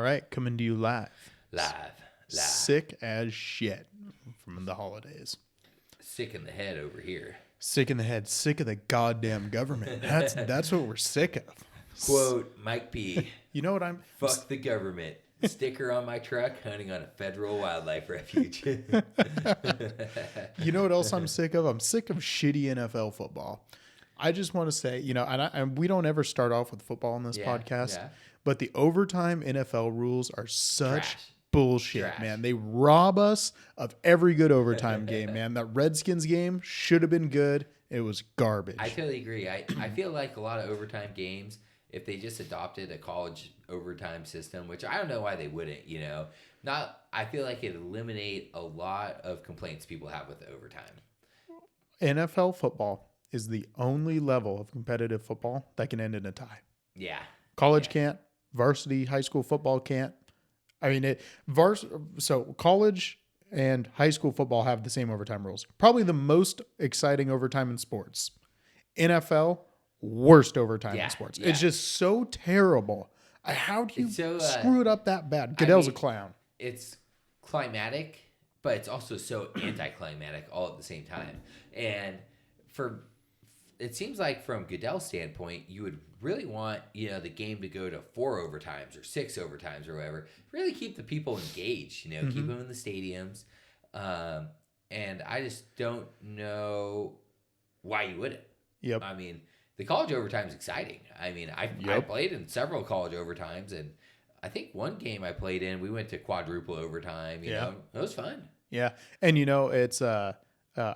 right, coming to you live. Live. Sick as shit from the holidays. Sick in the head over here. Sick in the head. Sick of the goddamn government. That's what we're sick of. Quote, Mike P. You know what I'm... Fuck the government. Sticker on my truck, hunting on a federal wildlife refuge. You know what else I'm sick of? I'm sick of shitty NFL football. I just want to say, and we don't ever start off with football on this podcast, but the overtime NFL rules are such Trash. bullshit, man. They rob us of every good overtime game, man. That Redskins game should have been good. It was garbage. I totally agree. I feel like a lot of overtime games, if they just adopted a college overtime system, which I don't know why they wouldn't, I feel like it'd eliminate a lot of complaints people have with the overtime. NFL football is the only level of competitive football that can end in a tie. Yeah. College can't. Varsity high school football can't. I mean, so college and high school football have the same overtime rules. Probably the most exciting overtime in sports. NFL, worst overtime in sports. Yeah. It's just so terrible. How do you screw it up that bad? Goodell's a clown. It's climatic, but it's also so anticlimactic all at the same time. And it seems like from Goodell's standpoint, you would really want, the game to go to 4 overtimes or 6 overtimes or whatever. Really keep the people engaged, keep them in the stadiums. And I just don't know why you wouldn't. Yep. I mean, the college overtime is exciting. I mean, I played in several college overtimes, and I think one game I played in, we went to quadruple overtime. You know, it was fun. Yeah. And, it's...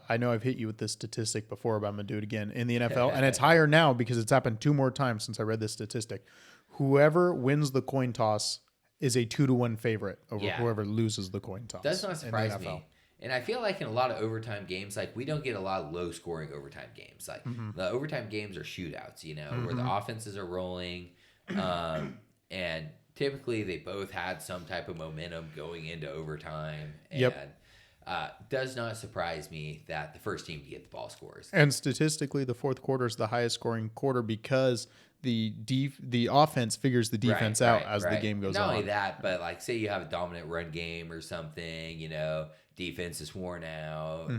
I know I've hit you with this statistic before, but I'm going to do it again in the NFL. And it's higher now because it's happened 2 more times since I read this statistic. Whoever wins the coin toss is a 2-1 favorite over whoever loses the coin toss. Does not surprise me. And I feel like in a lot of overtime games, like we don't get a lot of low scoring overtime games. Like the overtime games are shootouts, where the offenses are rolling. And typically they both had some type of momentum going into overtime. And does not surprise me that the first team to get the ball scores. And statistically, the fourth quarter is the highest scoring quarter because the offense figures the defense out as the game goes on. Not only that, but like say you have a dominant run game or something, defense is worn out.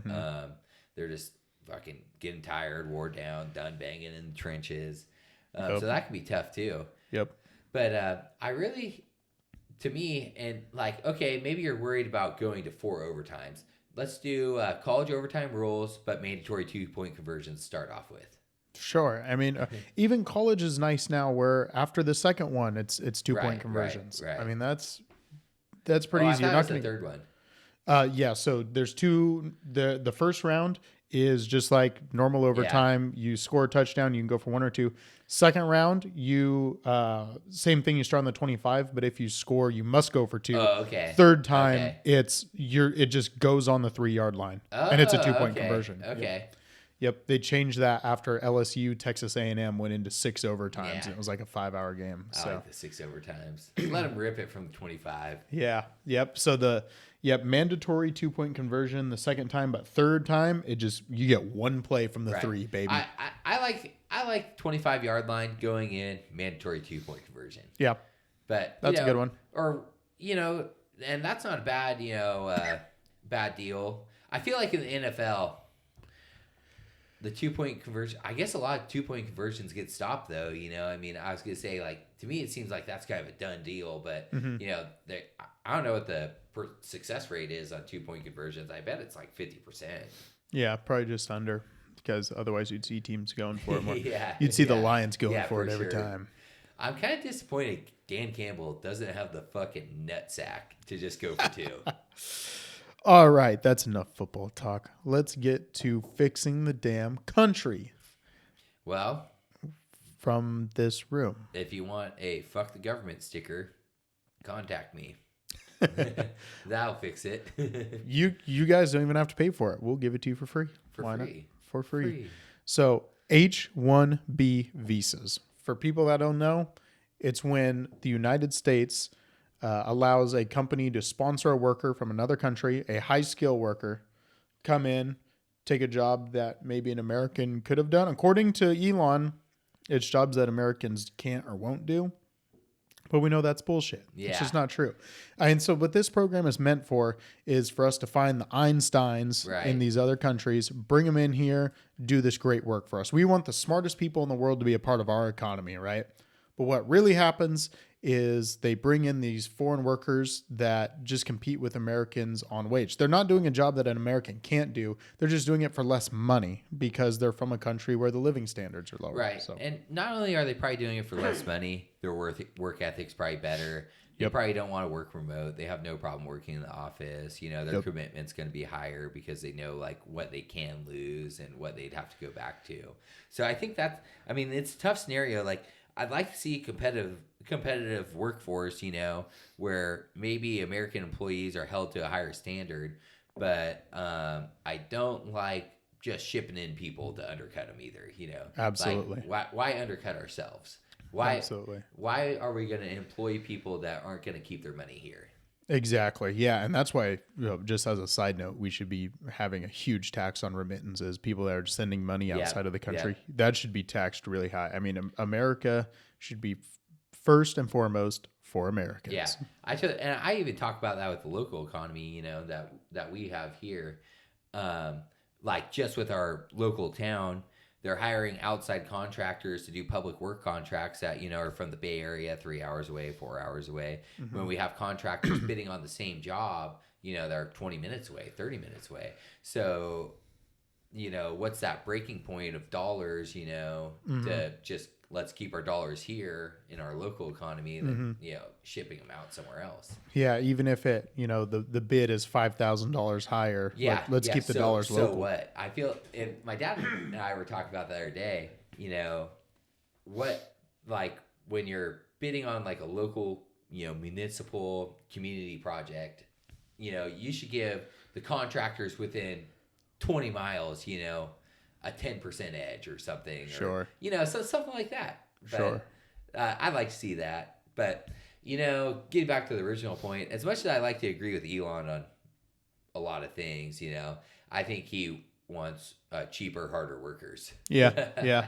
They're just fucking getting tired, wore down, done banging in the trenches. So that can be tough too. Yep. But to me, and okay, maybe you're worried about going to 4 overtimes. Let's do college overtime rules, but mandatory 2-point conversions to start off with. Sure. I mean, even college is nice now where after the second one, it's 2-point conversions. Right. I mean, that's pretty easy. You're not going to the third one. So there's 2. The first round is just like normal overtime. You score a touchdown, you can go for 1 or 2. Second round, you same thing. You start on the 25, but if you score, you must go for 2. Oh, okay. Third time, it just goes on the 3-yard line, and it's a 2-point conversion. Okay. Yep. They changed that after LSU, Texas A&M went into 6 overtimes. And it was like a 5-hour game. I like the 6 overtimes. Let them rip it from 25. Yeah. Yep. So mandatory 2-point conversion the second time, but third time you get 1 play from the 3, baby. I like 25-yard line going in, mandatory 2-point conversion. Yeah. But that's a good one. Or and that's not a bad bad deal. I feel like in the NFL, the 2-point conversion, I guess a lot of 2-point conversions get stopped though. I mean, I was gonna say to me it seems like that's kind of a done deal, but I don't know what the success rate is on 2-point conversions. I bet it's like 50%. Yeah, probably just under, because otherwise you'd see teams going for it more. You'd see the Lions going for it every time. I'm kind of disappointed Dan Campbell doesn't have the fucking nutsack to just go for 2. All right, that's enough football talk. Let's get to fixing the damn country. Well, from this room. If you want a fuck the government sticker, contact me. That'll fix it. You guys don't even have to pay for it. We'll give it to you for free. Why not? For free. So H1B visas. For people that don't know, it's when the United States allows a company to sponsor a worker from another country, a high skill worker, come in, take a job that maybe an American could have done. According to Elon, it's jobs that Americans can't or won't do. But we know that's bullshit. It's Yeah. just not true. And so what this program is meant for is for us to find the Einsteins in Right. these other countries, bring them in here, do this great work for us. We want the smartest people in the world to be a part of our economy, right? But what really happens is they bring in these foreign workers that just compete with Americans on wage. They're not doing a job that an American can't do. They're just doing it for less money because they're from a country where the living standards are lower. Right. So, And not only are they probably doing it for less money, their work ethic's probably better. They Yep. probably don't want to work remote. They have no problem working in the office. You know, their Yep. commitment's going to be higher because they know like what they can lose and what they'd have to go back to. So I think it's a tough scenario. Like I'd like to see competitive workforce, you know, where maybe American employees are held to a higher standard, but I don't like just shipping in people to undercut them either, you know. Absolutely. Like, why undercut ourselves? Why absolutely. why are we going to employ people that aren't going to keep their money here? Exactly. Yeah. And that's why, just as a side note, we should be having a huge tax on remittances. People that are sending money outside of the country, that should be taxed really high. I mean, America should be first and foremost for Americans. Yeah. And I even talk about that with the local economy, you know, that we have here. Like just with our local town, they're hiring outside contractors to do public work contracts that, you know, are from the Bay Area, 3 hours away, 4 hours away. Mm-hmm. When we have contractors bidding on the same job, you know, they're 20 minutes away, 30 minutes away. So, you know, what's that breaking point of dollars, you know, to just let's keep our dollars here in our local economy than, you know, shipping them out somewhere else. Yeah. Even if it, you know, the bid is $5,000 higher. Let's keep the dollars local. So what? I feel my dad and I were talking about the other day, you know, like when you're bidding on like a local, you know, municipal community project, you know, you should give the contractors within 20 miles, you know, a 10% edge or something. Sure. Or, you know, so something like that. But, sure. I'd like to see that. But, you know, getting back to the original point, as much as I like to agree with Elon on a lot of things, you know, I think he wants cheaper, harder workers. Yeah. Yeah.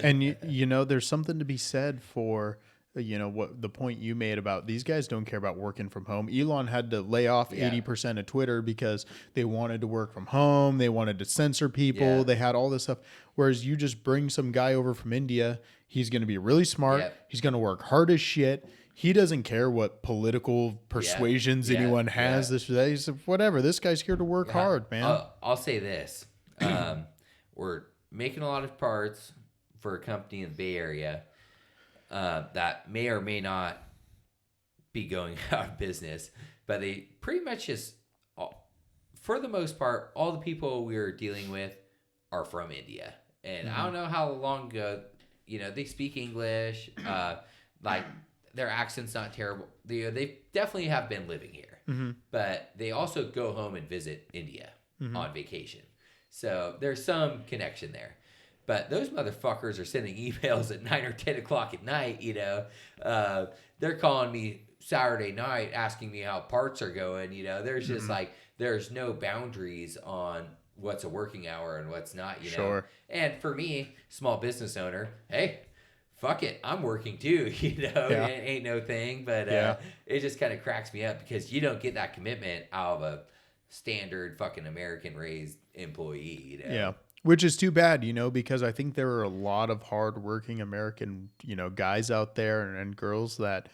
And, you know, there's something to be said for, you know, what the point you made about these guys don't care about working from home. Elon had to lay off 80% of Twitter because they wanted to work from home. They wanted to censor people. Yeah. They had all this stuff. Whereas you just bring some guy over from India, he's going to be really smart. Yeah. He's going to work hard as shit. He doesn't care what political persuasions anyone has. This, that. He's whatever. This guy's here to work hard, man. I'll say this. We're making a lot of parts for a company in the Bay Area that may or may not be going out of business, but they pretty much just, for the most part, all the people we're dealing with are from India. And I don't know how long ago, you know, they speak English, like their accent's not terrible. They definitely have been living here, but they also go home and visit India on vacation. So there's some connection there. But those motherfuckers are sending emails at 9 or 10 o'clock at night, you know. They're calling me Saturday night asking me how parts are going, you know. There's just like, there's no boundaries on what's a working hour and what's not, you know. And for me, small business owner, hey, fuck it, I'm working too, you know. It ain't no thing, but it just kind of cracks me up because you don't get that commitment out of a standard fucking American-raised employee, you know. Yeah. Which is too bad, you know, because I think there are a lot of hardworking American, you know, guys out there and girls that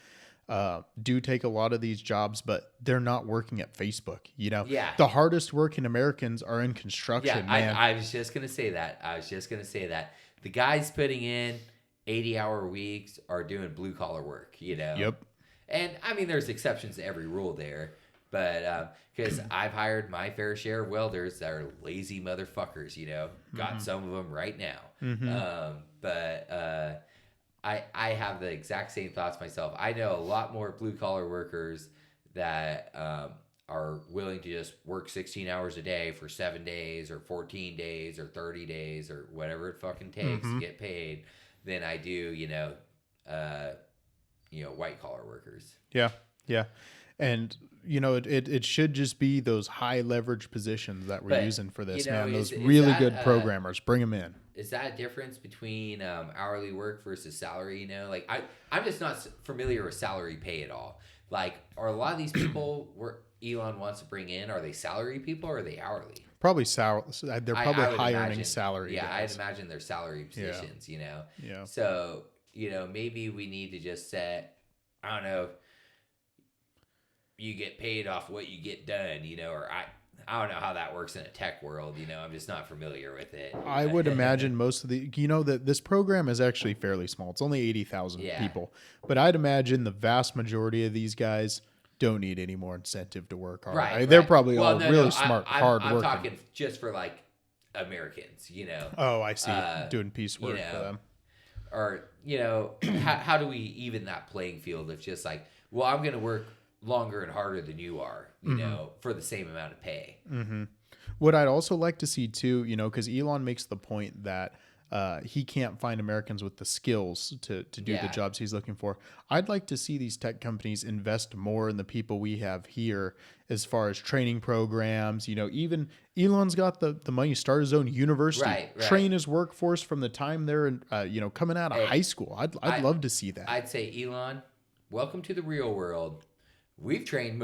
do take a lot of these jobs, but they're not working at Facebook, you know. Yeah. The hardest working Americans are in construction, man. I was just going to say that. The guys putting in 80-hour weeks are doing blue-collar work, you know. Yep. And, I mean, there's exceptions to every rule there. But because I've hired my fair share of welders that are lazy motherfuckers, you know, got some of them right now. But I have the exact same thoughts myself. I know a lot more blue collar workers that are willing to just work 16 hours a day for 7 days or 14 days or 30 days or whatever it fucking takes to get paid than I do, you know, white collar workers. Yeah. Yeah. And, you know, it should just be those high leverage positions that we're using for this, you know, man. Those really good programmers, bring them in. is that a difference between hourly work versus salary? You know, like I'm just not familiar with salary pay at all. Like, are a lot of these people where Elon wants to bring in, are they salary people or are they hourly? Probably salary. They're probably I would hiring imagine, salary yeah, I'd guys. imagine they're salary Yeah. positions, you know? Yeah. So, you know, maybe we need to just set, I don't know, you get paid off what you get done, you know, or I don't know how that works in a tech world, you know, I'm just not familiar with it. I would imagine most of the, you know, that this program is actually fairly small. It's only 80,000 Yeah. people, but I'd imagine the vast majority of these guys don't need any more incentive to work hard. Right. They're Right. probably Well, all no, really no, smart, I'm hard working. talking just for like Americans, you know. Oh, I see. Doing piece work you know, for them. Or, you know, how do we even that playing field of just like, well, I'm going to work longer and harder than you are, you know, for the same amount of pay. Mm-hmm. What I'd also like to see too, you know, because Elon makes the point that he can't find Americans with the skills to do the jobs he's looking for. I'd like to see these tech companies invest more in the people we have here as far as training programs. You know, even Elon's got the money to start his own university, Right. train his workforce from the time they're, you know, coming out of high school. I'd love to see that. I'd say, Elon, welcome to the real world. We've trained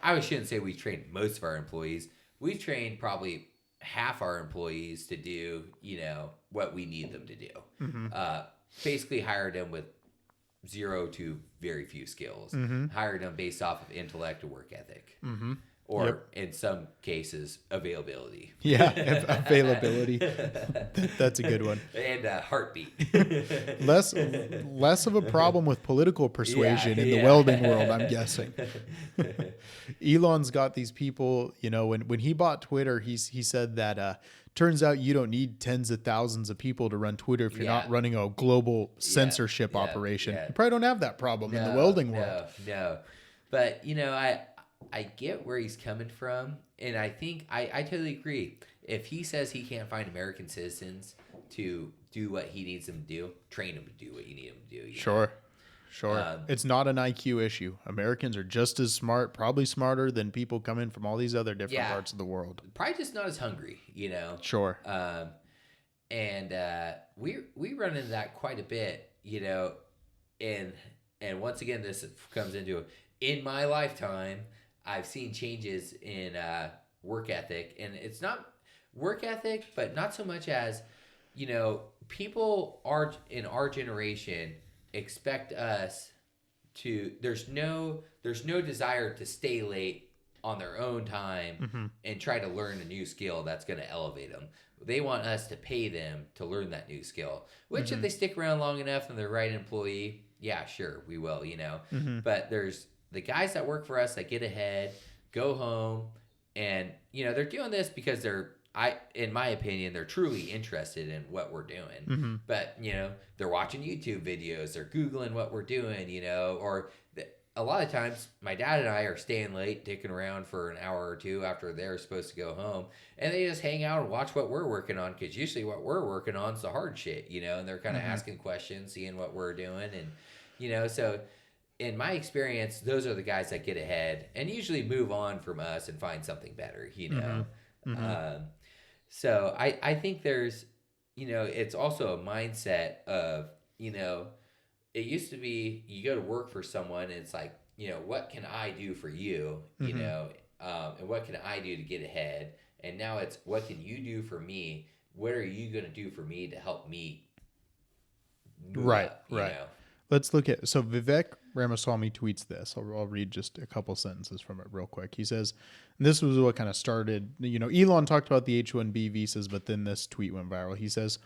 I shouldn't say we've trained most of our employees. We've trained probably half our employees to do, you know, what we need them to do. Basically hired them with 0 to very few skills. Hired them based off of intellect and work ethic. Or in some cases, availability. Yeah, availability. That's a good one. And heartbeat. Less of a problem with political persuasion in the welding world, I'm guessing. Elon's got these people, you know, when he bought Twitter, he said that turns out you don't need tens of thousands of people to run Twitter if you're not running a global censorship operation. You probably don't have that problem in the welding world. No. But, you know, I get where he's coming from, and I think I totally agree. If he says he can't find American citizens to do what he needs them to do, train them to do what you need them to do. Sure. It's not an IQ issue. Americans are just as smart, probably smarter than people coming from all these other different parts of the world. Probably just not as hungry, you know. Sure. And we run into that quite a bit, you know, and once again, this comes into in my lifetime, I've seen changes in work ethic, and it's not work ethic, but not so much as, you know, people are in our generation expect us to. There's no desire to stay late on their own time and try to learn a new skill that's going to elevate them. They want us to pay them to learn that new skill, which if they stick around long enough and they're the right employee, yeah, sure, we will, you know. But there's the guys that work for us that get ahead, go home, and, you know, they're doing this because in my opinion, they're truly interested in what we're doing. But, you know, they're watching YouTube videos, they're Googling what we're doing, you know, or a lot of times my dad and I are staying late, dicking around for an hour or two after they're supposed to go home, and they just hang out and watch what we're working on, because usually what we're working on is the hard shit, you know, and they're kind of asking questions, seeing what we're doing, and, you know, so in my experience, those are the guys that get ahead and usually move on from us and find something better, you know. So I think there's, you know, it's also a mindset of, you know, it used to be you go to work for someone and it's like, you know, what can I do for you, you know, and what can I do to get ahead? And now it's, what can you do for me? What are you going to do for me to help me move up, you know? Let's look at, so Vivek Ramaswamy tweets this. I'll read just a couple sentences from it real quick. He says, and this was what kind of started, you know, Elon talked about the H1B visas, but then this tweet went viral. He says,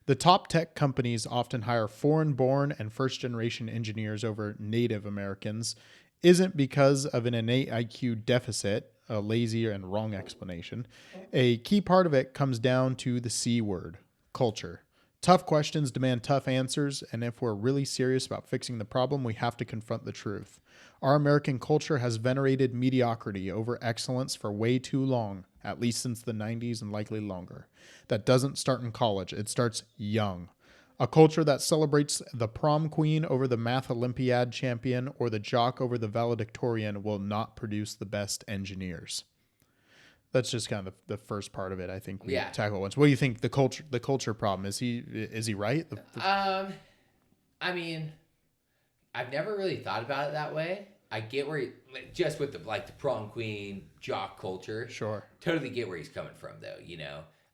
the top tech companies often hire foreign-born and first-generation engineers over native Americans. Isn't because of an innate IQ deficit, a lazy and wrong explanation. A key part of it comes down to the C word, culture. Tough questions demand tough answers, and if we're really serious about fixing the problem, we have to confront the truth. Our American culture has venerated mediocrity over excellence for way too long, at least since the 90s and likely longer. That doesn't start in college. It starts young. A culture that celebrates the prom queen over the math Olympiad champion or the jock over the valedictorian will not produce the best engineers. That's just kind of the first part of it. I think we Yeah. tackle once. What do you think the culture problem is? He right? I mean, I've never really thought about it that way. I get where just with the prom queen jock culture. Sure. Totally get where he's coming from though.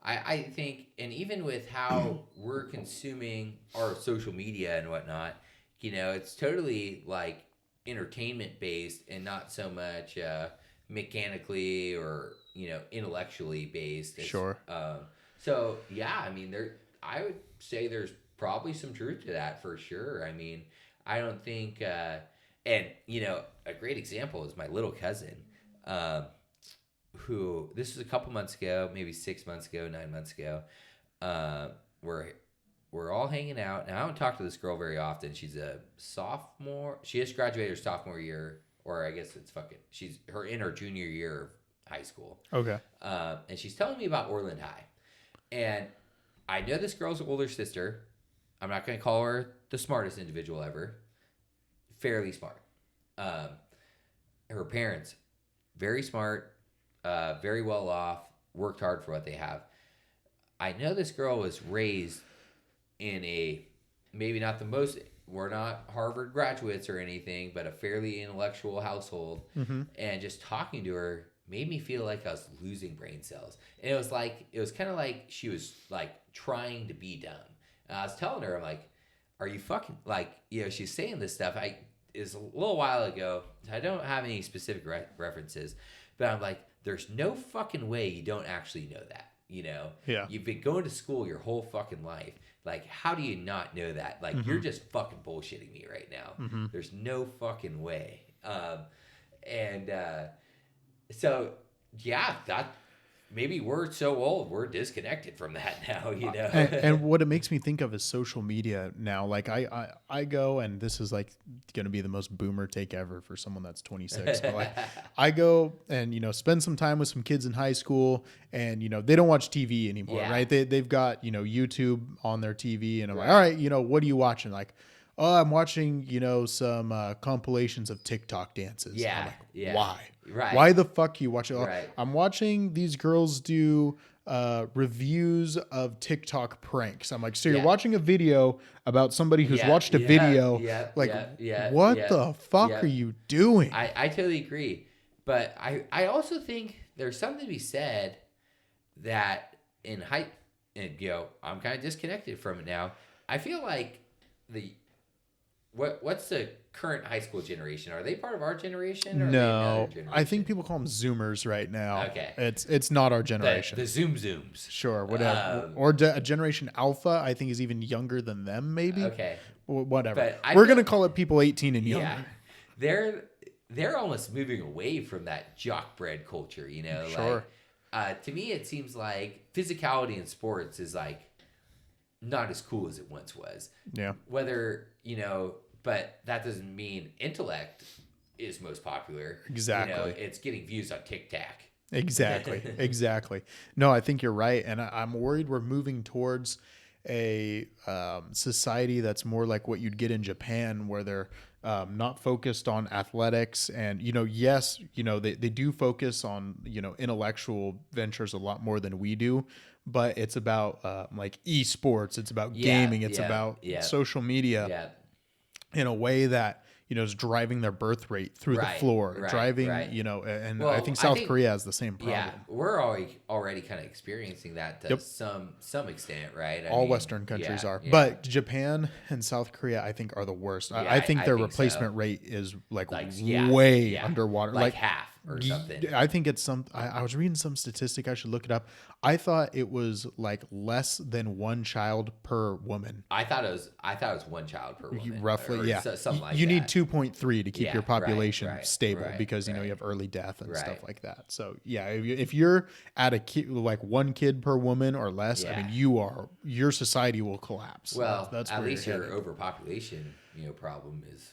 I think, and even with how we're consuming our social media and whatnot, it's totally like entertainment based and not so much mechanically or intellectually based. Sure. So yeah, I mean, I would say there's probably some truth to that for sure. I mean, I don't think, and a great example is my little cousin, who this was a couple months ago, maybe 6 months ago, 9 months ago. We're all hanging out, and I don't talk to this girl very often. She's a sophomore. She just graduated her sophomore year, or I guess she's in her junior year of high school. Okay. And she's telling me about Orland High, and I know this girl's older sister. I'm not going to call her the smartest individual ever. Fairly smart. Her parents, very smart, very well off, worked hard for what they have. I know this girl was raised in maybe not the most, we're not Harvard graduates or anything, but a fairly intellectual household. Mm-hmm. And just talking to her made me feel like I was losing brain cells. And it was kind of like she was like trying to be dumb. And I was telling her, I'm like, are you fucking, like, she's saying this stuff. Is a little while ago. I don't have any specific references, but I'm like, there's no fucking way you don't actually know that. Yeah. You've been going to school your whole fucking life. Like, how do you not know that? Like, you're just fucking bullshitting me right now. Mm-hmm. There's no fucking way. So yeah, that maybe we're so old, we're disconnected from that now, and what it makes me think of is social media now. Like I go, and this is like going to be the most boomer take ever for someone that's 26. But like I go and, spend some time with some kids in high school, and, they don't watch TV anymore, Yeah. right? They've got, YouTube on their TV, and I'm like, Right. all right, what are you watching? Like, oh, I'm watching, some compilations of TikTok dances. Yeah, I'm like, yeah. why? Right. Why the fuck you watch it? Right. I'm watching these girls do reviews of TikTok pranks. I'm like, so you're Yeah. watching a video about somebody who's watched a video. Like, what the fuck are you doing? I totally agree. But I also think there's something to be said that in high, and I'm kind of disconnected from it now. I feel like what's the current high school generation? Are they part of our generation? Or No, are they another generation? I think people call them Zoomers right now. Okay. It's not our generation. The Zooms. Sure, whatever. Or a Generation Alpha, I think, is even younger than them, maybe. Okay. Whatever. But We're going to call it people 18 and younger. Yeah. They're almost moving away from that jock bread culture, Sure. Like, to me, it seems like physicality in sports is like not as cool as it once was. Yeah. Whether, but that doesn't mean intellect is most popular. Exactly. It's getting views on TikTok. Exactly. No, I think you're right. And I'm worried we're moving towards a society that's more like what you'd get in Japan, where they're not focused on athletics. And, yes, they do focus on, intellectual ventures a lot more than we do. But it's about like esports. It's about gaming. It's about social media. Yeah. In a way that, is driving their birth rate through the floor, and I think South Korea has the same problem. Yeah, we're already kind of experiencing that to some extent, right? All Western countries are. But Japan and South Korea, I think, are the worst. I think their replacement rate is like way underwater. Like half or something. I think it's I was reading some statistic. I should look it up. I thought it was like less than one child per woman. I thought it was one child per woman. Roughly, yeah. Something like you that. need 2.3 to keep your population stable because, you have early death and stuff like that. So, yeah, if you're at like one kid per woman or less, I mean, your society will collapse. Well, that's at where least you're your headed. overpopulation, problem is.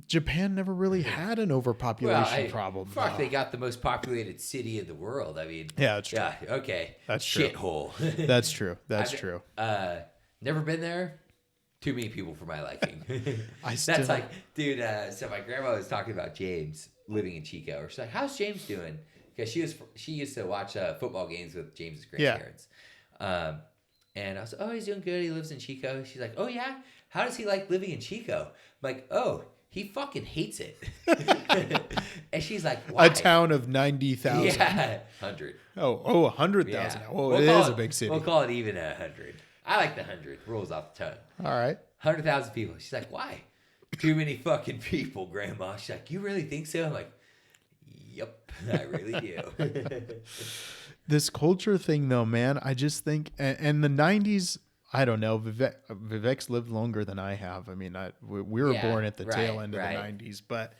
Japan never really had an overpopulation problem. Fuck, they got the most populated city in the world. I mean, yeah, that's true. Yeah, okay. That's true. Shithole. That's true. That's true. Never been there. Too many people for my liking. That's like, dude. So my grandma was talking about James living in Chico. She's like, "How's James doing?" because she used to watch football games with James's Yeah. grandparents. And I was, oh, he's doing good. He lives in Chico. She's like, oh yeah, how does he like living in Chico? I'm like, oh, he fucking hates it. And she's like, why? A town of 90,000. Yeah, 100. Oh, 100,000. Yeah, Oh, it is a big city. We'll call it even 100. I like the 100. Rolls off the tongue. All right. 100,000 people. She's like, why? Too many fucking people, Grandma. She's like, you really think so? I'm like, yep, I really do. This culture thing, though, man, I just think, and the 90s, I don't know, Vivek's lived longer than I have. I mean, we were born at the tail end of the 90s, but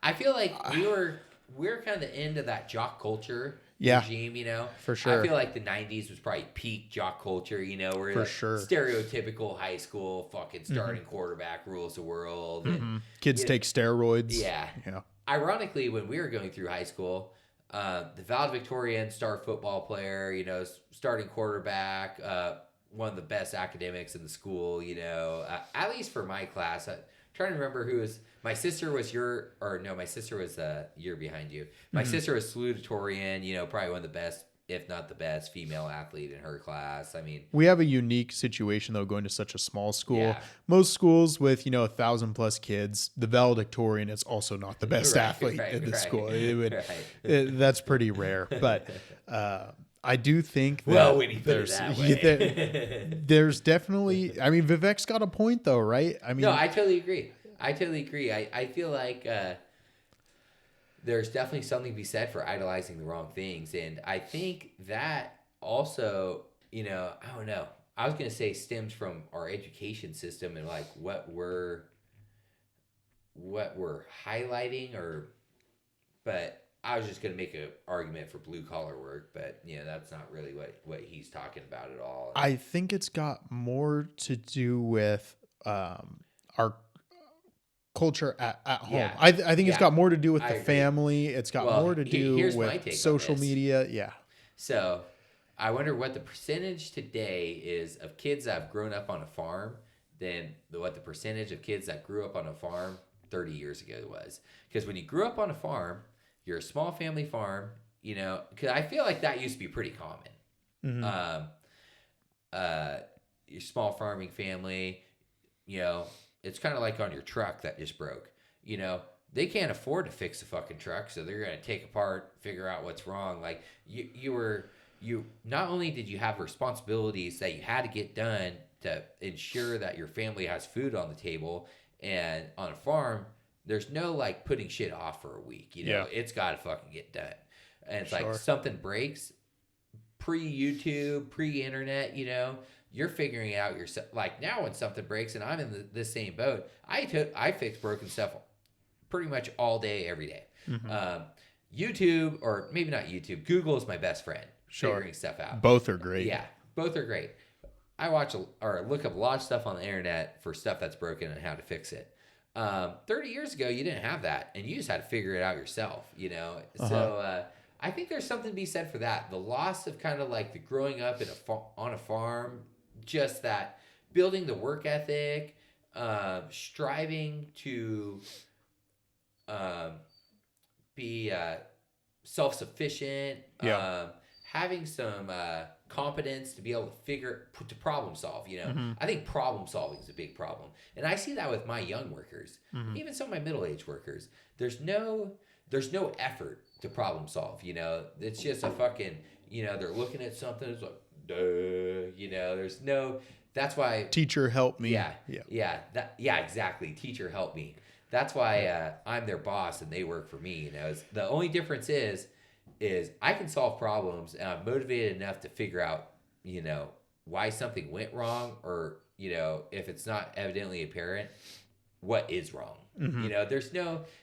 I feel like we're kind of the end of that jock culture regime, you know? For sure. I feel like the 90s was probably peak jock culture, you know, where for like sure. stereotypical high school fucking starting quarterback rules the world. And, kids take steroids. Yeah. Ironically, when we were going through high school, the valedictorian star football player, you know, starting quarterback, one of the best academics in the school, you know, at least for my class. I'm trying to remember who was. My sister was my sister was a year behind you. My sister was salutatorian, you know, probably one of the best, if not the best, female athlete in her class. I mean, we have a unique situation though, going to such a small school. Yeah. Most schools with 1,000+ kids, the valedictorian is also not the best athlete in the school. That's pretty rare, but I do think that when you put it that way. there's definitely. I mean, Vivek's got a point though, right? I mean, no, I totally agree. I feel like there's definitely something to be said for idolizing the wrong things. And I think that also, you know, I don't know. I was going to say stems from our education system and like what we're highlighting but I was just going to make an argument for blue collar work, but you know, that's not really what he's talking about at all. I think it's got more to do with our culture at home. Yeah. I think it's got more to do with I the agree. family. It's got more to do here's my with take on social this. media. Yeah. So I wonder what the percentage today is of kids that have grown up on a farm than what the percentage of kids that grew up on a farm 30 years ago was. Because when you grew up on a farm, you're a small family farm, you know, because I feel like that used to be pretty common. Your small farming family, you know, it's kind of like on your truck that just broke. You know, they can't afford to fix the fucking truck, so they're going to take apart, figure out what's wrong. Like you not only did you have responsibilities that you had to get done to ensure that your family has food on the table, and on a farm, there's no like putting shit off for a week. You know, it's got to fucking get done. And it's like something breaks, pre-YouTube, pre-internet, you know, you're figuring out yourself. Like now when something breaks, and I'm in the same boat, I fix broken stuff pretty much all day, every day. YouTube, or maybe not YouTube, Google is my best friend figuring stuff out. Both are great. Yeah, both are great. I watch or look up a lot of stuff on the internet for stuff that's broken and how to fix it. 30 years ago, you didn't have that, and you just had to figure it out yourself, you know? So I think there's something to be said for that. The loss of kind of like the growing up on a farm, just that building the work ethic, striving to be self-sufficient, having some competence to be able to problem solve, you know. I think problem solving is a big problem, and I see that with my young workers, even some of my middle-aged workers. There's no effort to problem solve, you know. It's just a fucking, you know, they're looking at something, it's like, duh, you know, there's no. That's why Teacher help me. Exactly. Teacher help me. That's why I'm their boss and they work for me. You know, the only difference is I can solve problems and I'm motivated enough to figure out, you know, why something went wrong, or, you know, if it's not evidently apparent, what is wrong. You know,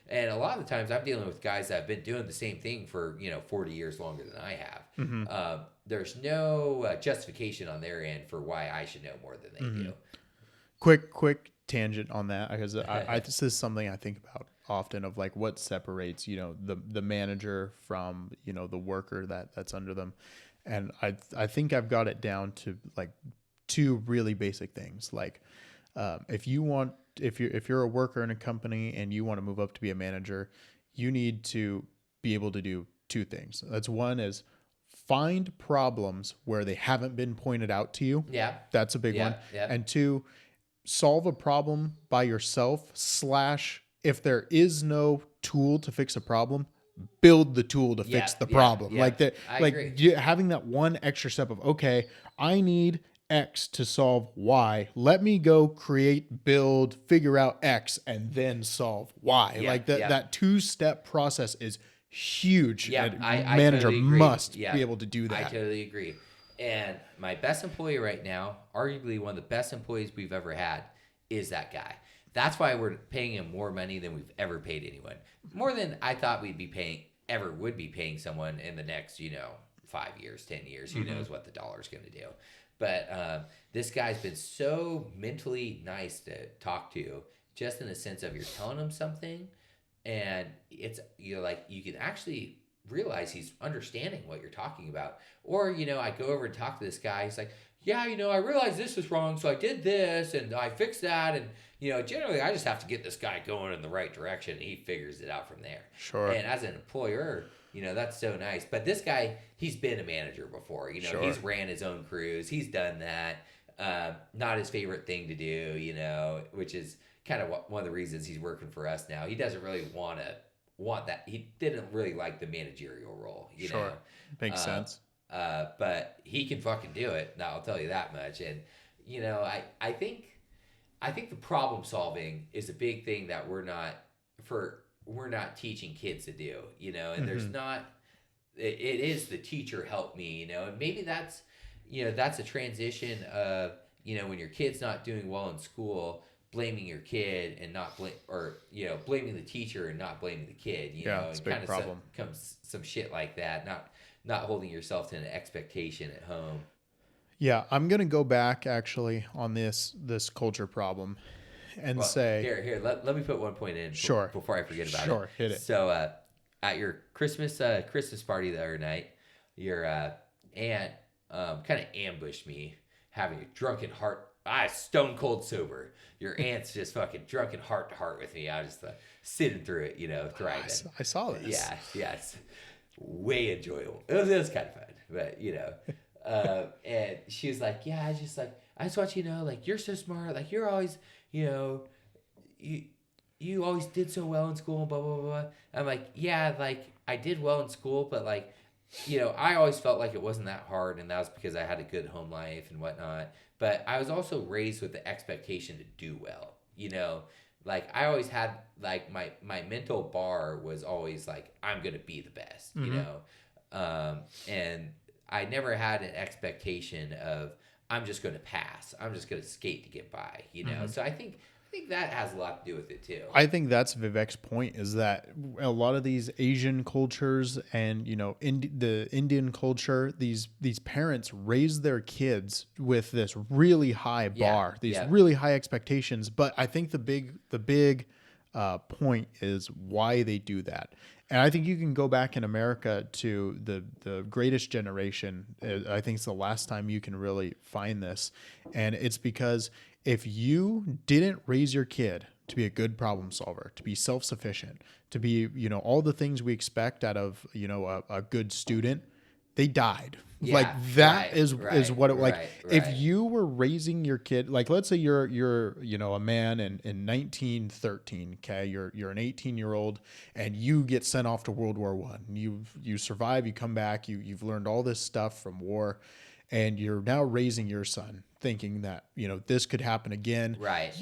and a lot of the times I'm dealing with guys that have been doing the same thing for, you know, 40 years longer than I have. There's no justification on their end for why I should know more than they do. Quick tangent on that, because this is something I think about often, of like what separates, you know, the manager from, you know, the worker that's under them. And I think I've got it down to like two really basic things. Like if you're a worker in a company and you want to move up to be a manager, you need to be able to do two things. That's one is find problems where they haven't been pointed out to you. Yeah. That's a big one. Yeah. And two, solve a problem by yourself, / if there is no tool to fix a problem, build the tool to fix the problem. Yeah. Like that, I like agree. having that one extra step of, okay, I need X to solve Y. Let me go create, build, figure out X, and then solve Y. Yeah. Like that 2-step process is huge. Yeah, And I manager totally agree. must Yeah, be able to do I that. totally agree. And my best employee right now, arguably one of the best employees we've ever had, is that guy. That's why we're paying him more money than we've ever paid anyone. More than I thought we'd be paying, ever would be paying someone in the next, 5 years, 10 years. Who knows what the dollar's going to do. But this guy's been so mentally nice to talk to, just in the sense of you're telling him something, and it's you can actually realize he's understanding what you're talking about. Or I go over and talk to this guy. He's like, yeah, I realized this was wrong, so I did this and I fixed that, and generally I just have to get this guy going in the right direction, and he figures it out from there. Sure. And as an employer, that's so nice. But this guy, he's been a manager before. Sure. He's ran his own crews. He's done that. Not his favorite thing to do, which is kind of one of the reasons he's working for us now. He doesn't really want that. He didn't really like the managerial role. Sure. Makes sense. But he can fucking do it. Now I'll tell you that much. And I think the problem solving is a big thing that we're not teaching kids to do. And there's not. It is the teacher help me. And maybe that's that's a transition of when your kid's not doing well in school, blaming your kid and not blaming the teacher and not blaming the kid. It's a big problem. Comes some shit like that. Not holding yourself to an expectation at home. Yeah, I'm gonna go back actually on this culture problem, and say here. Let me put one point in. Sure. Before I forget about it. Sure, hit it. So at your Christmas party the other night, your aunt kind of ambushed me having a drunken heart. I stone cold sober. Your aunt's just fucking drunken heart to heart with me. I was just sitting through it, thriving. I saw this. Yeah, it's way enjoyable. It was kind of fun, but and she was like, yeah, I just want you to know, like, you're so smart, like, you're always, you always did so well in school, and blah blah blah. I'm like, yeah, like I did well in school, but like, I always felt like it wasn't that hard, and that was because I had a good home life and whatnot. But I was also raised with the expectation to do well, Like I always had like my mental bar was always like, I'm gonna be the best, and I never had an expectation of I'm just gonna pass. I'm just gonna skate to get by, So I think that has a lot to do with it too. I think that's Vivek's point, is that a lot of these Asian cultures and the Indian culture, these parents raise their kids with this really high bar, these really high expectations. But I think the big point is why they do that. And I think you can go back in America to the greatest generation. I think it's the last time you can really find this. And it's because if you didn't raise your kid to be a good problem solver, to be self-sufficient, to be, all the things we expect out of, a good student, they died. Yeah, like that is what it like. Right. If you were raising your kid, like let's say you're a man in 1913, okay, you're an 18-year-old and you get sent off to World War I. You survive, you come back, you've learned all this stuff from war, and you're now raising your son thinking that, this could happen again. Right.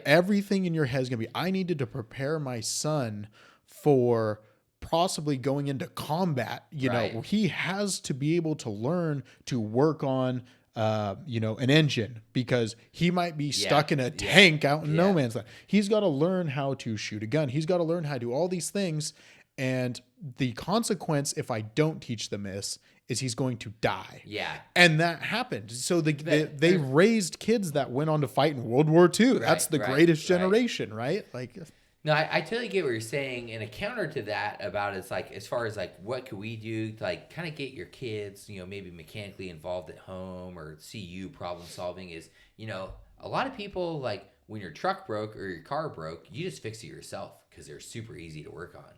Everything in your head is going to be, I needed to prepare my son for possibly going into combat. He has to be able to learn to work on, an engine, because he might be stuck in a tank out in no man's land. He's got to learn how to shoot a gun. He's got to learn how to do all these things. And the consequence, if I don't teach them this, is he's going to die. Yeah. And that happened. So they raised kids that went on to fight in World War II. That's the greatest generation, right? Like, no, I totally get what you're saying. And a counter to that about it's like, as far as like, what could we do to like kind of get your kids, maybe mechanically involved at home or see you problem solving is, a lot of people, like when your truck broke or your car broke, you just fix it yourself because they're super easy to work on.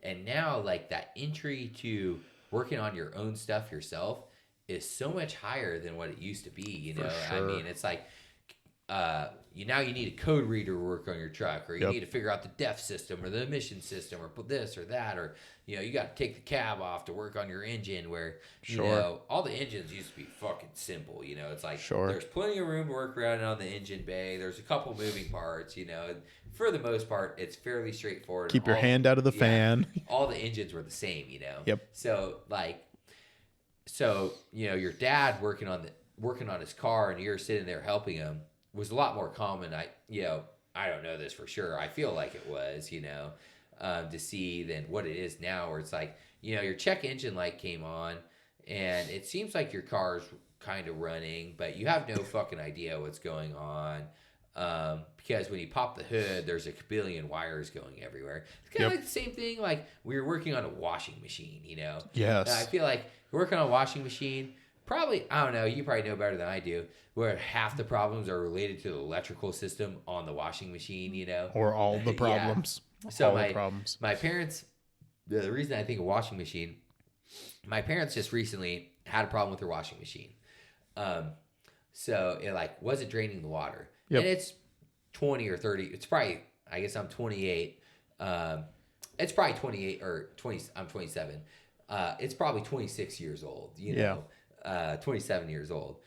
And now, like, that entry to working on your own stuff yourself is so much higher than what it used to be. You For know, I sure. mean, it's like you need a code reader to work on your truck, or you Yep. need to figure out the DEF system or the emission system, or put this or that, or you got to take the cab off to work on your engine. Where Sure. all the engines used to be fucking simple. It's like Sure. there's plenty of room to work around on the engine bay. There's a couple moving parts. For the most part, it's fairly straightforward. Keep your hand out of the fan. All the engines were the same. Yep. So your dad working on his car, and you're sitting there helping him, was a lot more common. I don't know this for sure. I feel like it was, to see than what it is now, where it's like, your check engine light came on, and it seems like your car's kind of running, but you have no fucking idea what's going on. Because when you pop the hood, there's a kabillion wires going everywhere. It's kind of like the same thing, like we were working on a washing machine, Yes. I feel like working on a washing machine, probably, I don't know, you probably know better than I do, where half the problems are related to the electrical system on the washing machine, Or all the problems. So all the problems. my parents, the reason I think a washing machine, my parents just recently had a problem with their washing machine. So it wasn't draining the water. Yep. And it's 20 or 30. It's probably, I guess I'm 28. It's probably 28 or 20. I'm 27. It's probably 26 years old, 27 years old.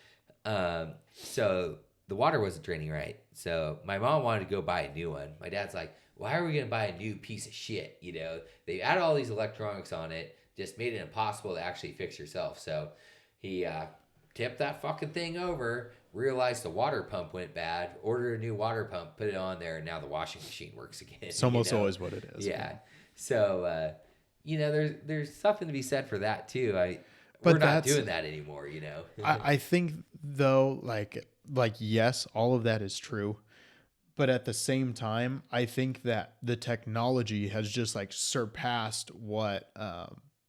So the water wasn't draining right. So my mom wanted to go buy a new one. My dad's like, why are we going to buy a new piece of shit? They added all these electronics on it, just made it impossible to actually fix yourself. So he tipped that fucking thing over, realized the water pump went bad, ordered a new water pump, put it on there, and now the washing machine works again. It's almost always what it is. Yeah. So, there's something to be said for that too. But we're not doing that anymore, I think though, yes, all of that is true. But at the same time, I think that the technology has just surpassed what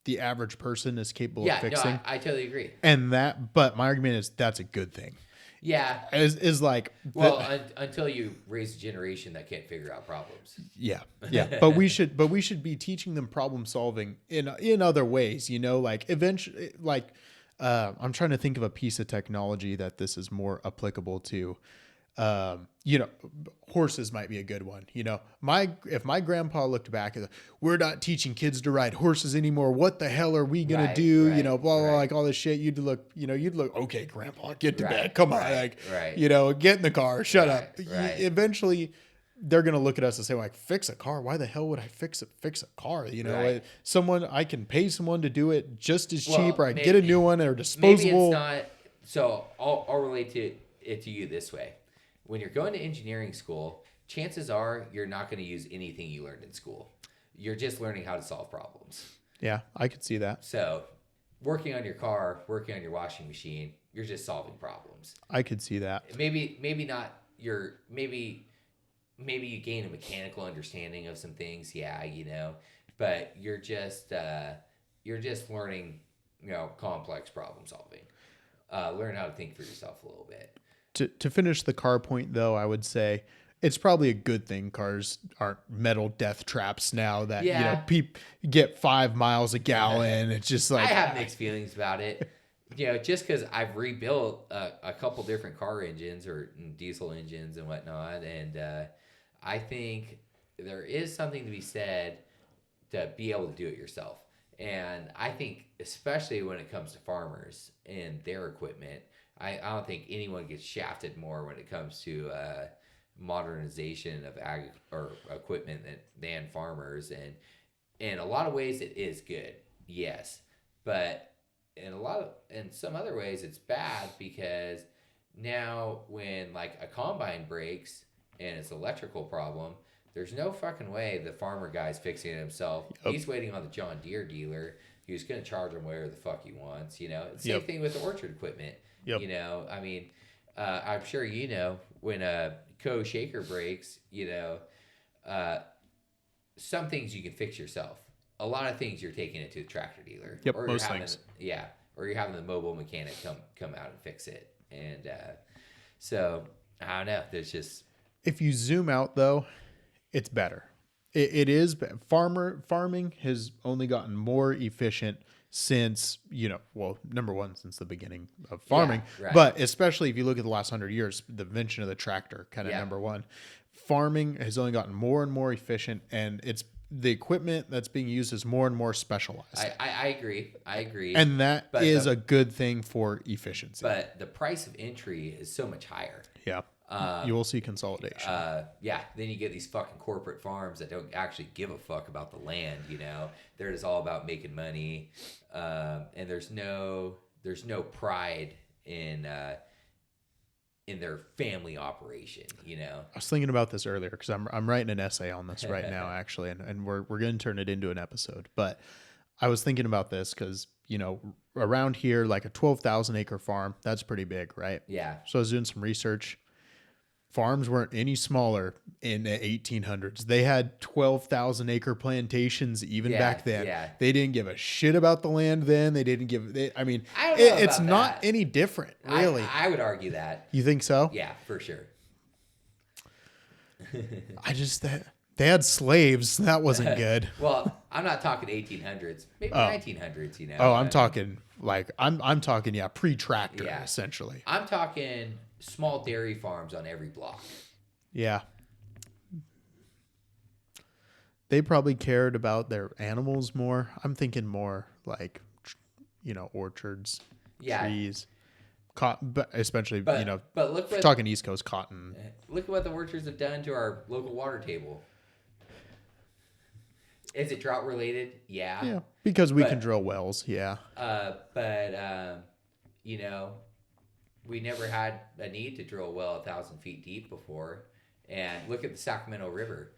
the average person is capable of fixing. No, I totally agree. But my argument is that's a good thing. Yeah. Until you raise a generation that can't figure out problems. Yeah. But we should be teaching them problem solving in other ways, eventually, I'm trying to think of a piece of technology that this is more applicable to. Horses might be a good one. If my grandpa looked back and we're not teaching kids to ride horses anymore, what the hell are we gonna do? Blah blah, all this shit. You'd look, okay, grandpa, get to bed. Come on, get in the car. Shut up. Eventually, they're gonna look at us and say, fix a car? Why the hell would I fix a car? Someone, I can pay someone to do it just as cheap, or I get a new one or disposable. Maybe it's not. So I'll relate it to you this way. When you're going to engineering school, chances are you're not going to use anything you learned in school. You're just learning how to solve problems. Yeah, I could see that. So working on your car, working on your washing machine, you're just solving problems. I could see that. Maybe not maybe you gain a mechanical understanding of some things, but you're just learning, complex problem solving. Learn how to think for yourself a little bit. To finish the car point, though, I would say it's probably a good thing cars aren't metal death traps now that, get 5 miles a gallon. It's just I have mixed feelings about it. Just because I've rebuilt a couple different car engines or diesel engines and whatnot. And I think there is something to be said to be able to do it yourself. And I think especially when it comes to farmers and their equipment, I don't think anyone gets shafted more when it comes to modernization of ag or equipment than farmers. And in a lot of ways, it is good, yes, but in some other ways, it's bad because now when a combine breaks and it's an electrical problem, there's no fucking way the farmer guy's fixing it himself. Yep. He's waiting on the John Deere dealer who's going to charge him whatever the fuck he wants. Same thing with the orchard equipment. Yep. I'm sure when a shaker breaks, some things you can fix yourself. A lot of things you're taking it to the tractor dealer. Yep, most things. Yeah, or you're having the mobile mechanic come out and fix it. And so I don't know. There's just if you zoom out though, it's better. It is, but farming has only gotten more efficient since, well, number one, since the beginning of farming, Yeah, right. but especially if you look at the last 100 years, the invention of the tractor, kind of Yeah. number one. Farming has only gotten more and more efficient, and it's the equipment that's being used is more and more specialized, I agree. I agree. and that But is the a good thing for efficiency. but the price of entry is so much higher. Yeah, you will see consolidation. Yeah, then you get these fucking corporate farms that don't actually give a fuck about the land. They're just all about making money, and there's no pride in their family operation. I was thinking about this earlier because I'm writing an essay on this right now, actually, and we're going to turn it into an episode. But I was thinking about this because around here, like a 12,000 acre farm, that's pretty big, right? Yeah. So I was doing some research. Farms weren't any smaller in the 1800s. They had 12,000 acre plantations even back then. Yeah. They didn't give a shit about the land then. They didn't give. I mean, I don't know it's about not that. any different, really. I would argue that. You think so? Yeah, for sure. They had slaves. That wasn't good. Well, I'm not talking 1800s, maybe 1900s. Oh, I'm talking I'm talking pre-tractor Yeah. essentially. I'm talking small dairy farms on every block. Yeah. They probably cared about their animals more. I'm thinking more like orchards, Yeah. trees, cotton, but especially But if look you're what talking East Coast cotton. look at what the orchards have done to our local water table. Is it drought related? Yeah. Yeah, because we But- can drill wells. Yeah. But we never had a need to drill a well 1,000 feet deep before. And look at the Sacramento River.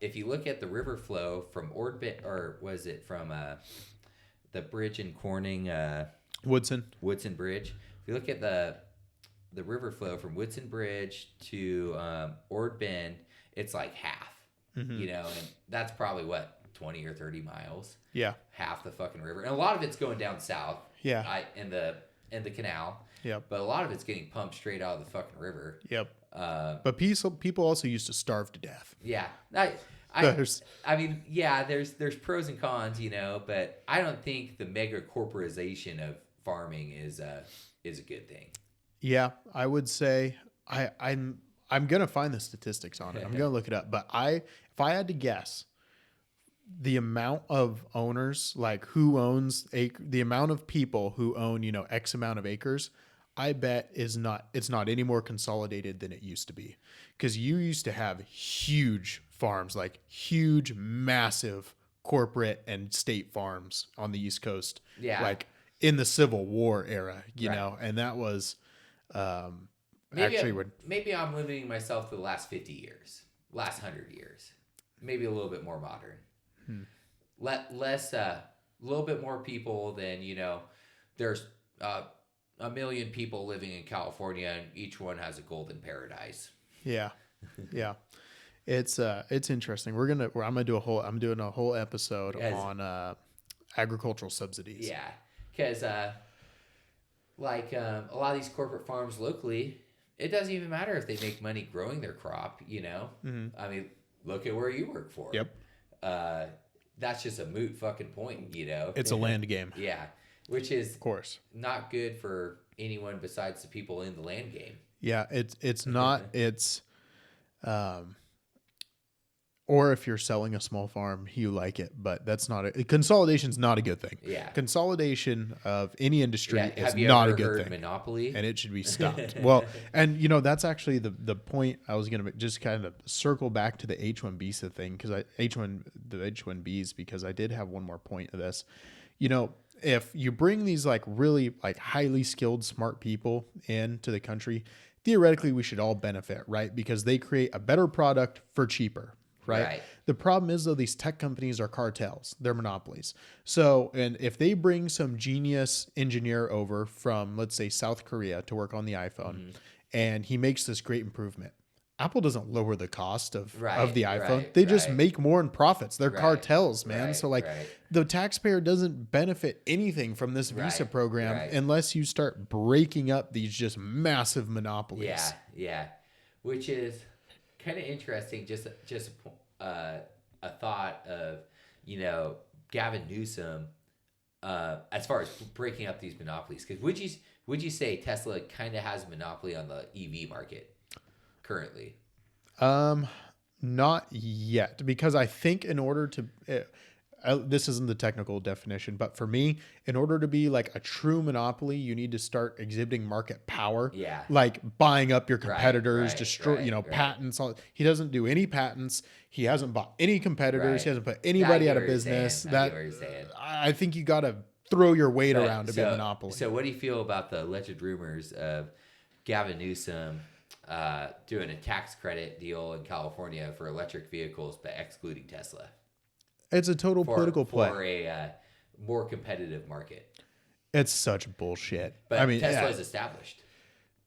If you look at the river flow from or was it from the bridge in Corning, Woodson. Bridge? If you look at the river flow from Woodson Bridge to Ord Bend, it's like half. Mm-hmm. And that's probably what 20 or 30 miles. Yeah. Half the fucking river, and a lot of it's going down south. Yeah. In the canal. Yep. But a lot of it's getting pumped straight out of the fucking river. Yep. But people also used to starve to death. Yeah. There's There's pros and cons, but I don't think the mega corporatization of farming is a good thing. Yeah, I would say I'm gonna find the statistics on it. I'm gonna look it up. But if I had to guess, the amount of owners, like who owns the amount of people who own X amount of acres, I bet it's not any more consolidated than it used to be. Because you used to have huge farms, like huge, massive corporate and state farms on the East Coast. Yeah. Like in the Civil War era, Right. and that was Maybe I'm limiting myself to the last 50 years, last 100 years, maybe a little bit more modern. Less, a little bit more people than there's 1 million people living in California, and each one has a golden paradise. Yeah. Yeah. It's interesting. I'm doing a whole episode on agricultural subsidies. Yeah, because a lot of these corporate farms locally, it doesn't even matter if they make money growing their crop. Mm-hmm. I mean, look at where you work for. Yep. That's just a moot fucking point. It's a land game. Yeah, which is Of course. not good for anyone besides the people in the land game. Yeah, it's not or if you're selling a small farm, you like it, but that's not consolidation's not a good thing. Yeah. Consolidation of any industry Yeah, is have you not ever a good heard thing. Monopoly? And it should be stopped. Well, and that's actually the point I was going to just kind of circle back to the H1B Visa thing, because the H1Bs, because I did have one more point of this. If you bring these really highly skilled, smart people into the country, theoretically we should all benefit, right? Because they create a better product for cheaper. Right. The problem is, though, these tech companies are cartels. They're monopolies. So, and if they bring some genius engineer over from, let's say, South Korea to work on the iPhone, and he makes this great improvement, Apple doesn't lower the cost of the iPhone. They just make more in profits. They're cartels, man. So the taxpayer doesn't benefit anything from this Visa program unless you start breaking up these just massive monopolies. Yeah. Which is kind of interesting. Just a thought of, Gavin Newsom, as far as breaking up these monopolies. Because would you say Tesla kind of has a monopoly on the EV market currently? Not yet, because I think in order to, this isn't the technical definition, but for me, in order to be like a true monopoly, you need to start exhibiting market power. Yeah. Like buying up your competitors, right, destroy, right. patents. He doesn't do any patents. He hasn't bought any competitors. Right. He hasn't put I anybody get out of what you're saying. business. I That get what you're saying. I think you got to throw your weight But around to be a monopoly. So what do you feel about the alleged rumors of Gavin Newsom doing a tax credit deal in California for electric vehicles, but excluding Tesla It's a total political play. for a more competitive market? It's such bullshit. But I mean, Tesla is established.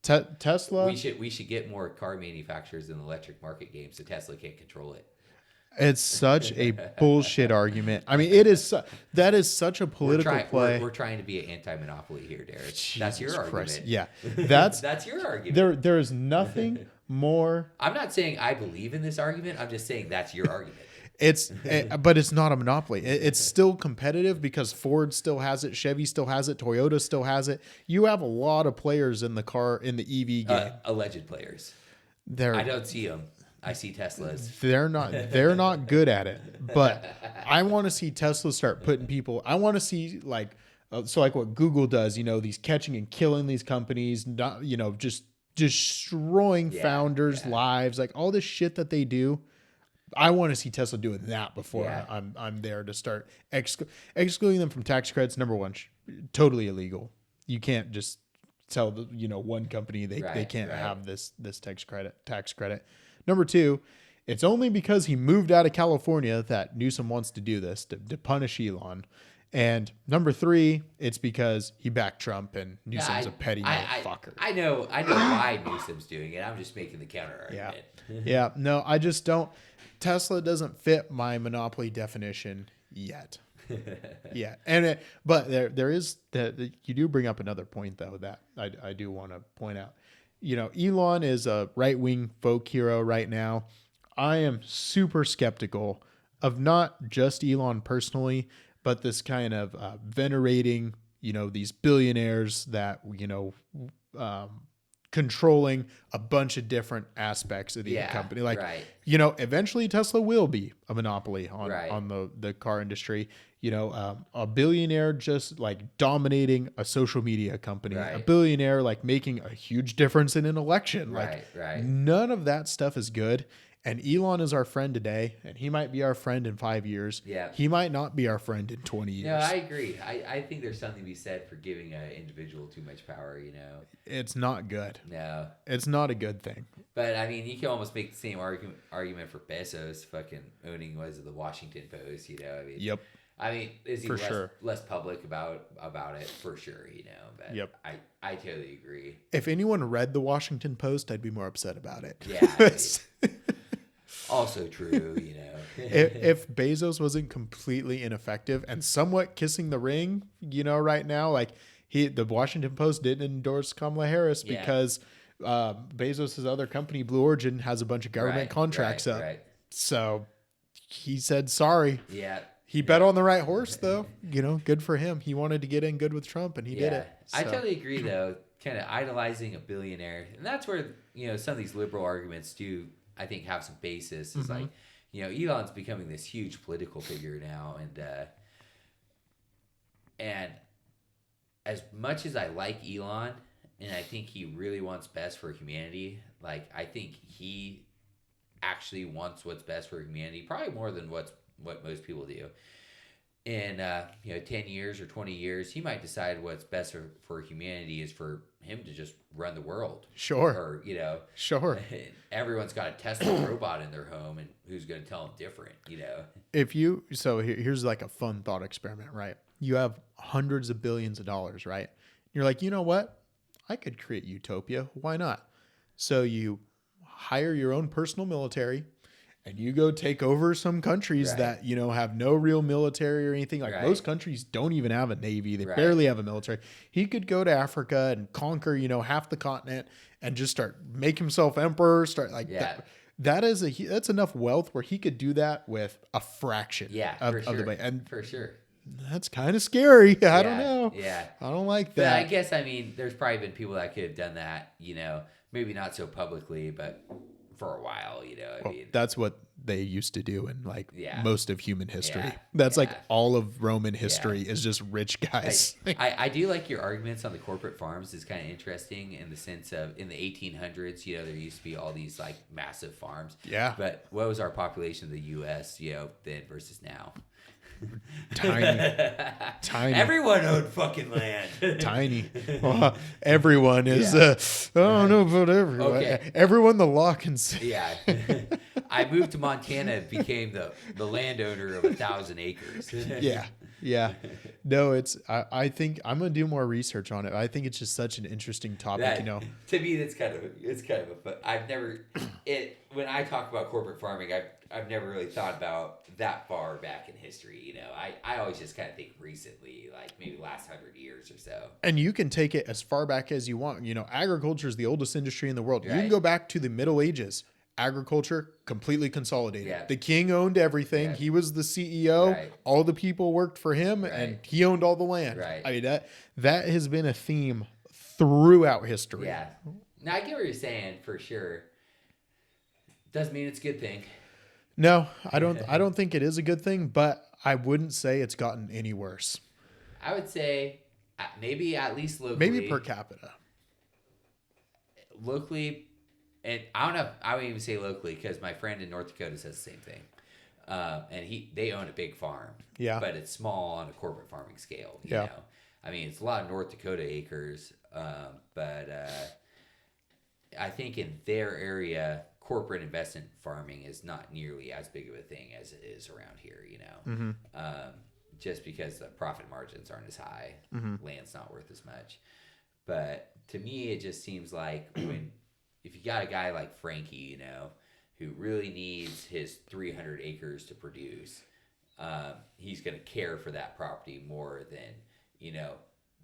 Tesla. We should get more car manufacturers in the electric market game, so Tesla can't control it. It's such a bullshit argument. I mean, that is such a political play. We're trying to be an anti-monopoly here, Derek. That's your Christ. argument. Yeah, that's your argument. There is nothing more. I'm not saying I believe in this argument. I'm just saying that's your argument. But it's not a monopoly. It's still competitive because Ford still has it, Chevy still has it, Toyota still has it. You have a lot of players in the EV game. Alleged players. I don't see them. I see Teslas. They're not good at it. But I want to see Tesla start putting people. I want to see like what Google does. These catching and killing these companies. Not just destroying founders' lives. Like all this shit that they do. I want to see Tesla doing that before I'm there to start excluding them from tax credits. Number one, totally illegal. You can't just tell one company they can't have this tax credit. Number two, it's only because he moved out of California that Newsom wants to do this to punish Elon. And number three, it's because he backed Trump and Newsom's a petty motherfucker. I know why Newsom's doing it. I'm just making the counter argument. Yeah. No, I just don't. Tesla doesn't fit my monopoly definition yet. Yeah. But there is that you do bring up another point though that I do want to point out. Elon is a right-wing folk hero right now. I am super skeptical of not just Elon personally, but this kind of venerating, these billionaires that, controlling a bunch of different aspects of the company. Like, eventually Tesla will be a monopoly on the car industry. A billionaire just like dominating a social media company, a billionaire like making a huge difference in an election. None of that stuff is good. And Elon is our friend today, and he might be our friend in 5 years. Yeah. He might not be our friend in 20 years. No, I agree. I think there's something to be said for giving an individual too much power, It's not good. No. It's not a good thing. But, I mean, you can almost make the same argument for Bezos fucking owning, the Washington Post, Yep. I mean, is he sure. less public about it? For sure, But yep. I totally agree. If anyone read the Washington Post, I'd be more upset about it. Yeah. Also true, if Bezos wasn't completely ineffective and somewhat kissing the ring, right now, like the Washington Post didn't endorse Kamala Harris because Bezos' other company, Blue Origin, has a bunch of government contracts up. Right. So he said sorry. Yeah. He bet on the right horse, though. Good for him. He wanted to get in good with Trump, and he did it. So. I totally agree, though. Kind of idolizing a billionaire, and that's where some of these liberal arguments do, I think, have some basis. It's like, Elon's becoming this huge political figure now, and as much as I like Elon, and I think he really wants best for humanity, like I think he actually wants what's best for humanity, probably more than what most people do. In 10 years or 20 years, he might decide what's best for humanity is for him to just run the world. Sure. Or, Sure. Everyone's got a Tesla robot in their home, and who's going to tell them different, So here's like a fun thought experiment, right? You have hundreds of billions of dollars, right? You're like, you know what? I could create utopia. Why not? So you hire your own personal military, and you go take over some countries that, have no real military or anything. Like most countries don't even have a navy. They barely have a military. He could go to Africa and conquer, half the continent and just make himself emperor, that's enough wealth where he could do that with a fraction Yeah, for of the sure. money. And For sure. that's kind of scary. I don't Yeah, know. yeah. I don't like But I that. guess, I mean, there's probably been people that could have done that, maybe not so publicly, but for a while, I Well, mean, that's what they used to do in like yeah, most of human history. yeah, That's like yeah, all of Roman yeah. history is just rich I, guys. I do like your arguments on the corporate farms is kind of interesting in the sense of in the 1800s, there used to be all these like massive farms. Yeah. But what was our population of the U.S., then versus now? Tiny. Tiny. Everyone owned fucking land. Tiny. Well, everyone is, I don't know about everyone. Okay. Everyone the law can see. Yeah. I moved to Montana and became the landowner of 1,000 acres. Yeah. Yeah. No, I think I'm going to do more research on it. I think it's just such an interesting topic, To me, it's kind of a but I've never when I talk about corporate farming, I've never really thought about that far back in history. I always just kind of think recently, like maybe last 100 years or so. And you can take it as far back as you want. Agriculture is the oldest industry in the world. You can Right. go back to the Middle Ages. Agriculture completely consolidated. Yeah. The king owned everything. Yeah. He was the CEO. Right. All the people worked for him, and Right. he owned all the land. Right. I mean that has been a theme throughout history. Yeah. Now I get what you're saying for sure. Doesn't mean it's a good thing. No, I don't. I don't think it is a good thing, but I wouldn't say it's gotten any worse. I would say maybe at least locally. Maybe per capita. Locally, and I don't know. I wouldn't even say locally because my friend in North Dakota says the same thing. And they own a big farm. Yeah. But it's small on a corporate farming scale. You Yeah. know? I mean, it's a lot of North Dakota acres, but I think in their area, corporate investment farming is not nearly as big of a thing as it is around here. Mm-hmm. Just because the profit margins aren't as high, Mm-hmm. land's not worth as much. But to me, it just seems like if you got a guy like Frankie, who really needs his 300 acres to produce, he's going to care for that property more than,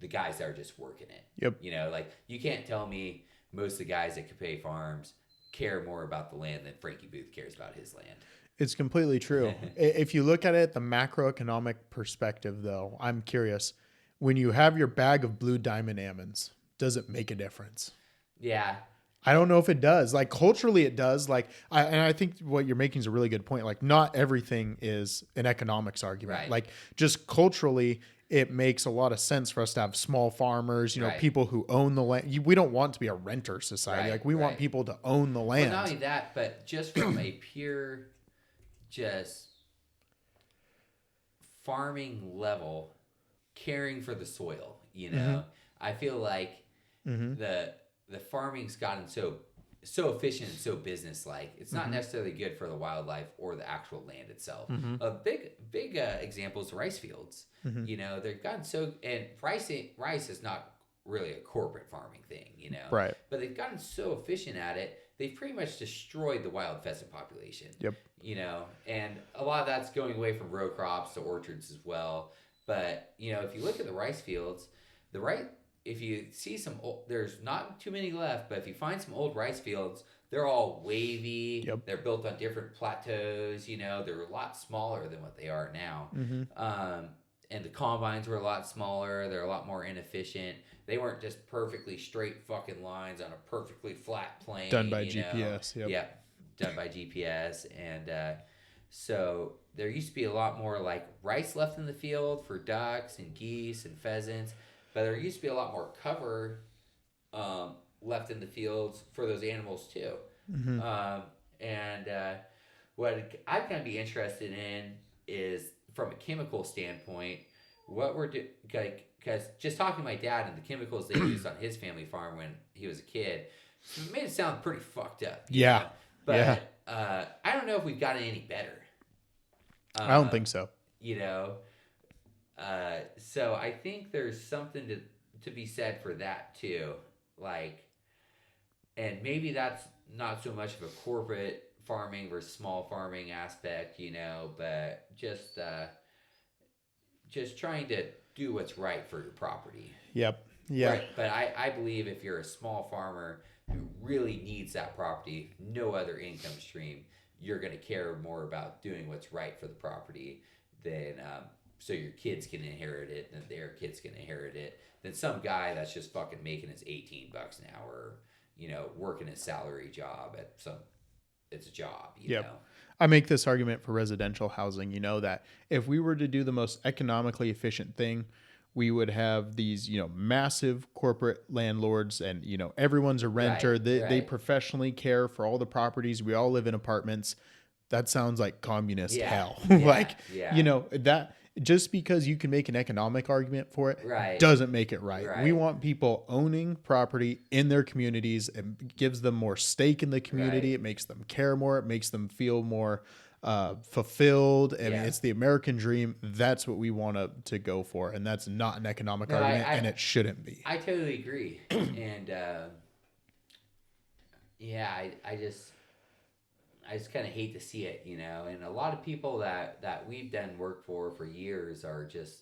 the guys that are just working it. Yep. Like you can't tell me most of the guys that Capay Farms care more about the land than Frankie Booth cares about his land. It's completely true. If you look at it, the macroeconomic perspective, though, I'm curious. When you have your bag of blue diamond almonds, does it make a difference? Yeah. I don't know if it does. Like culturally, it does. And I think what you're making is a really good point. Like not everything is an economics argument. Right. Like just culturally, it makes a lot of sense for us to have small farmers. Right. People who own the land. We don't want to be a renter society. Right, Like we want right. people to own the land. Well, not only that, but just from a pure, just farming level, caring for the soil. Mm-hmm. I feel like Mm-hmm. the farming's gotten so efficient and so business-like. It's not Mm-hmm. necessarily good for the wildlife or the actual land itself. Mm-hmm. A big example is rice fields. Mm-hmm. They've gotten so, and rice is not really a corporate farming thing. Right. But they've gotten so efficient at it, they've pretty much destroyed the wild pheasant population. Yep. And a lot of that's going away from row crops to orchards as well. But if you look at the rice fields, if you see some old, there's not too many left, but if you find some old rice fields, they're all wavy. Yep. They're built on different plateaus. They're a lot smaller than what they are now. Mm-hmm. And the combines were a lot smaller. They're a lot more inefficient. They weren't just perfectly straight fucking lines on a perfectly flat plane. Done by GPS. Yep. Yeah, done by GPS. And so there used to be a lot more like rice left in the field for ducks and geese and pheasants. But there used to be a lot more cover left in the fields for those animals too. Mm-hmm. What I'd kind of be interested in is from a chemical standpoint, what we're doing, because just talking to my dad and the chemicals they used on his family farm when he was a kid, it made it sound pretty fucked up. Yeah. But I don't know if we've gotten any better. I don't think so. So I think there's something to be said for that too. And maybe that's not so much of a corporate farming versus small farming aspect, but just trying to do what's right for your property. Yep. Yeah. Right. But I believe if you're a small farmer, who really needs that property, no other income stream, you're going to care more about doing what's right for the property than so your kids can inherit it and their kids can inherit it than some guy that's just fucking making his $18 an hour, working his salary job at some, it's a job, Yep. I make this argument for residential housing, that if we were to do the most economically efficient thing, we would have these, massive corporate landlords and, everyone's a renter. Right, They right. professionally care for all the properties. We all live in apartments. That sounds like communist Yeah, hell. yeah, yeah. That just because you can make an economic argument for it Right, doesn't make it right. We right, want people owning property in their communities. It gives them more stake in the community. right. It makes them care more. It makes them feel more fulfilled. I mean, Yeah. it's the American dream. That's what we want to go for. And that's not an economic No, argument, and it shouldn't be. I totally agree. And yeah, I just kind of hate to see it, And a lot of people that we've done work for years are just,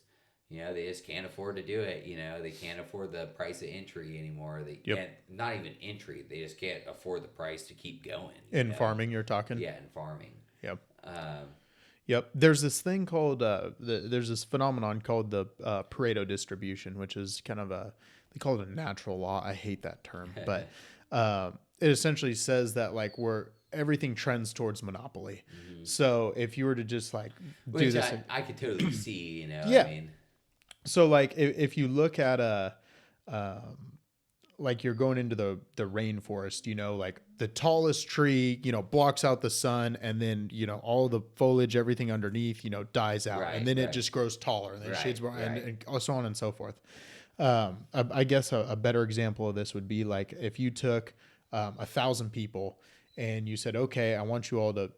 they just can't afford to do it. They can't afford the price of entry anymore. They Yep. can't, not even entry. They just can't afford the price to keep going. In farming, you're talking? Yeah, in farming. Yep. Um, Yep. There's this thing called, there's this phenomenon called the Pareto distribution, which is kind of they call it a natural law. I hate that term, but it essentially says that like everything trends towards monopoly. mm-hmm. So if you were to just like do Which this, I could totally see, Yeah. I mean, so like if you look at like you're going into the rainforest, like the tallest tree, blocks out the sun, and then, all the foliage, everything underneath, dies out, Right, and then it right. just grows taller, and then Right, shades more, right. and so on and so forth. I guess a better example of this would be like if you took 1,000 people and you said, okay, I want you all to,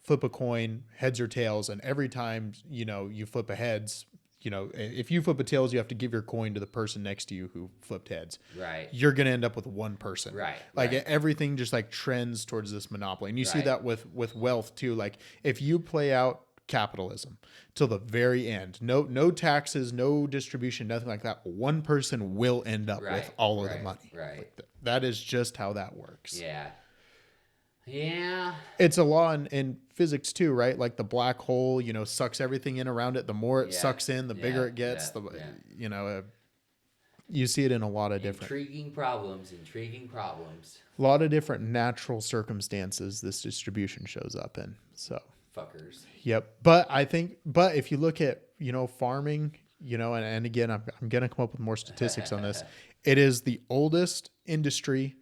flip a coin, heads or tails, and every time, you flip a heads, if you flip a tails, you have to give your coin to the person next to you who flipped heads. Right. You're going to end up with one person. Right. Like right. everything just like trends towards this monopoly. And you see Right. that with wealth too. Like if you play out capitalism till the very end, no taxes, no distribution, nothing like that, one person will end up Right. with all of right. the money. Right. Like that is just how that works. Yeah. Yeah. It's a law in physics too, right? Like the black hole, sucks everything in around it. The more it Yeah. sucks in, the bigger Yeah. it gets. Yeah. Yeah. You see it in a lot of different, Intriguing problems. a lot of different natural circumstances this distribution shows up in. So, Fuckers. yep. But if you look at, farming, and again, I'm going to come up with more statistics on this. It is the oldest industry.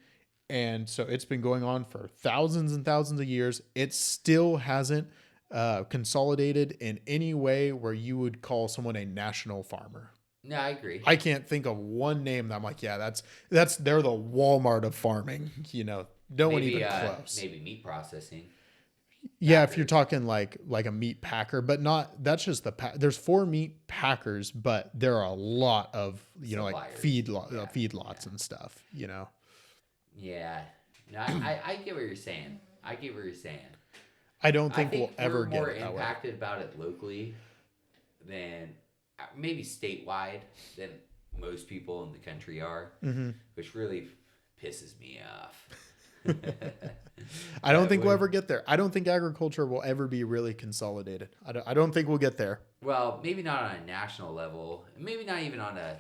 And so it's been going on for thousands and thousands of years. It still hasn't consolidated in any way where you would call someone a national farmer. No, I agree. I can't think of one name that I'm like, yeah, they're the Walmart of farming. No one even close. Maybe meat processing. Yeah, if you're talking like a meat packer, but not. That's just there's 4 meat packers, but there are a lot of like feedlots and stuff. Yeah. No, I get what you're saying. I don't think we'll we're ever get more it that way. impacted about it locally than maybe statewide than most people in the country are, which really pisses me off. I don't think we'll ever get there. I don't think agriculture will ever be really consolidated. I don't think we'll get there. Well, maybe not on a national level. Maybe not even on a.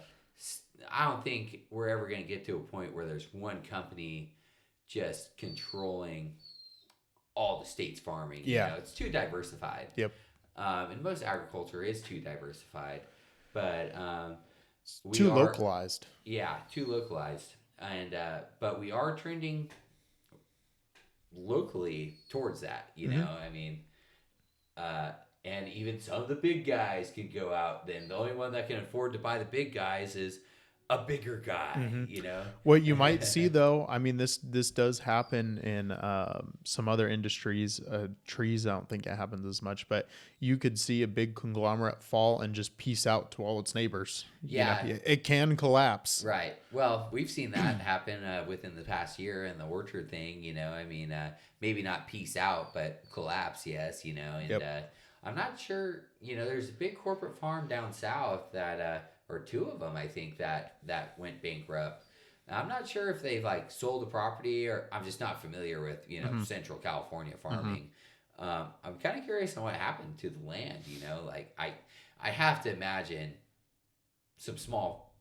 I don't think we're ever going to get to a point where there's one company just controlling all the state's farming. Yeah. It's too diversified. Yep. And most agriculture is too diversified, but Too localized. Yeah, too localized, and but we are trending locally towards that. I mean, and even some of the big guys can go out. Then the only one that can afford to buy the big guys is a bigger guy. What you might see though, I mean, this does happen in some other industries. Trees, I don't think it happens as much, but you could see a big conglomerate fall and just peace out to all its neighbors. Yeah. It can collapse. Right. Well, we've seen that happen within the past year in the orchard thing. I mean, maybe not peace out, but collapse. Yes. And I'm not sure. There's a big corporate farm down south that. Or 2 of them, I think, that went bankrupt. Now, I'm not sure if they've like sold the property, or I'm just not familiar with Central California farming. I'm kind of curious on what happened to the land. Like I have to imagine some small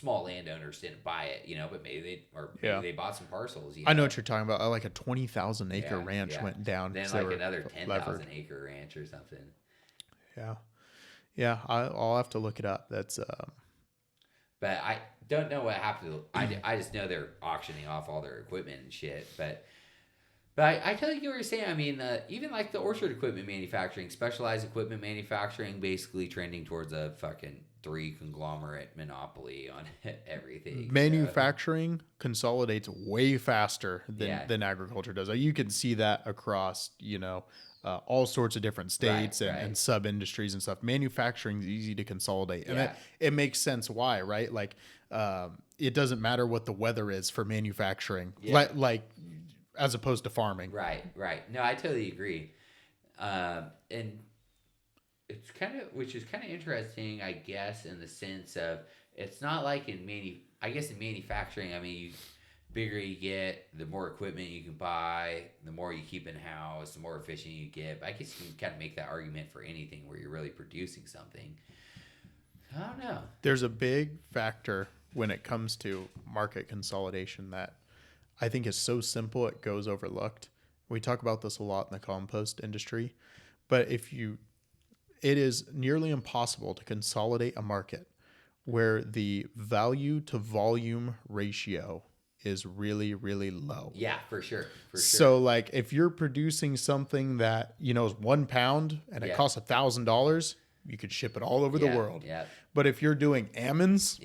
landowners didn't buy it, but maybe they bought some parcels. I know what you're talking about. Like a 20,000 acre Yeah, ranch yeah. went down. Then 'cause they like were another 10,000 levered. acre ranch or something. Yeah. Yeah. I'll have to look it up. That's, But I don't know what happened. I just know they're auctioning off all their equipment and shit. But I tell you what you're saying. I mean, even like the orchard equipment manufacturing, specialized equipment manufacturing, basically trending towards a fucking 3 conglomerate monopoly on everything. manufacturing consolidates way faster Yeah. than agriculture does. You can see that across, all sorts of different states Right. and sub industries and stuff. Manufacturing is easy to consolidate, and Yeah. it makes sense why, right? Like, it doesn't matter what the weather is for manufacturing, Yeah. like as opposed to farming. Right. No, I totally agree. And which is kind of interesting, I guess, in the sense of it's not like in manufacturing. I mean, bigger you get, the more equipment you can buy, the more you keep in house, the more efficient you get. But I guess you can kind of make that argument for anything where you're really producing something. I don't know. There's a big factor when it comes to market consolidation that I think is so simple it goes overlooked. We talk about this a lot in the compost industry, but it is nearly impossible to consolidate a market where the value to volume ratio is really, really low. Yeah, for sure. So like if you're producing something that, is 1 pound and it costs $1,000, you could ship it all over the world. Yeah. But if you're doing almonds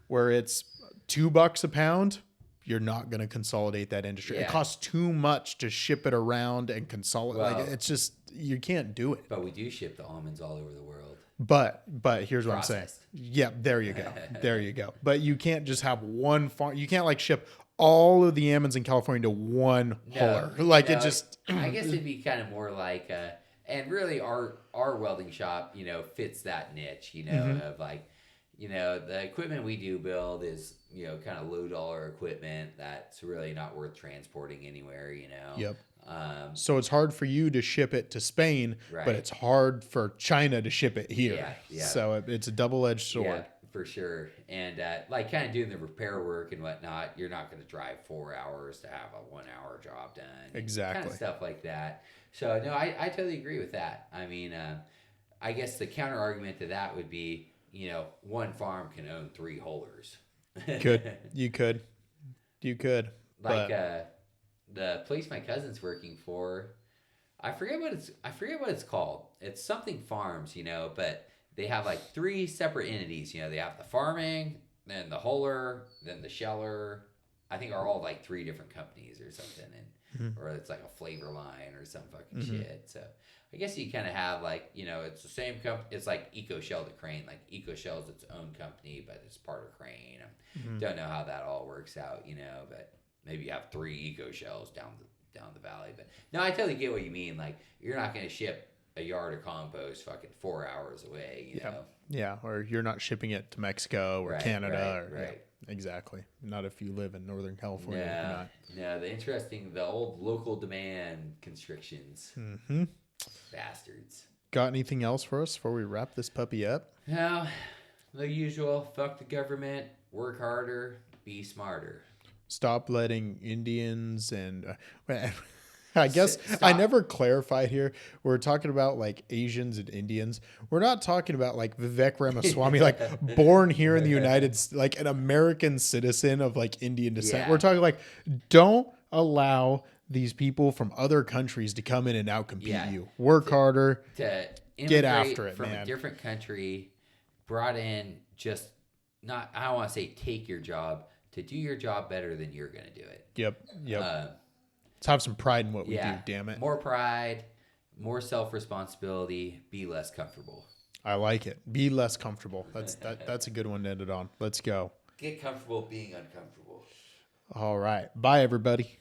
where it's $2 a pound, you're not going to consolidate that industry. Yeah. It costs too much to ship it around and consolidate. Well, like it's just, you can't do it. But we do ship the almonds all over the world. But here's what Processed. I'm saying. Yeah, there you go. There you go. But you can't just have one farm. You can't like ship all of the almonds in California to one hauler. It just. I guess it'd be kind of more like, and really our welding shop, fits that niche, of like, the equipment we do build is, kind of low dollar equipment that's really not worth transporting anywhere, Yep. So it's hard for you to ship it to Spain, but it's hard for China to ship it here. Yeah. So it's a double-edged sword. Yeah, for sure. And like kind of doing the repair work and whatnot, you're not going to drive 4 hours to have a 1 hour job done. Exactly. Kind of stuff like that. So no, I totally agree with that. I mean, I guess the counter argument to that would be, one farm can own 3 haulers. You could. Like the place my cousin's working for, I forget what it's called. It's something farms, but they have like 3 separate entities. They have the farming, then the hauler, then the sheller. I think are all like 3 different companies or something, or it's like a flavor line or some fucking shit. So I guess you kind of have like, it's the same company. It's like EcoShell to Crane. Like EcoShell's its own company, but it's part of Crane. Don't know how that all works out, but maybe you have 3 EcoShells down the valley. But no, I totally get what you mean. Like you're not going to ship a yard of compost fucking 4 hours away, you know? Yeah, or you're not shipping it to Mexico or Canada. Right. Yeah, exactly. Not if you live in Northern California. No, the old local demand constrictions. Bastards. Got anything else for us before we wrap this puppy up? No, the usual. Fuck the government. Work harder. Be smarter. Stop letting Indians and... I guess I never clarified here. We're talking about like Asians and Indians. We're not talking about like Vivek Ramaswamy, like born here in the United States, like an American citizen of like Indian descent. Yeah. We're talking like, don't allow these people from other countries to come in and outcompete you. Work harder. To get after it, from man. a different country, brought in just not, I don't want to say take your job, to do your job better than you're going to do it. Yep. Let's have some pride in what we do, damn it. More pride, more self-responsibility, be less comfortable. I like it. Be less comfortable. That's a good one to end it on. Let's go. Get comfortable being uncomfortable. All right. Bye, everybody.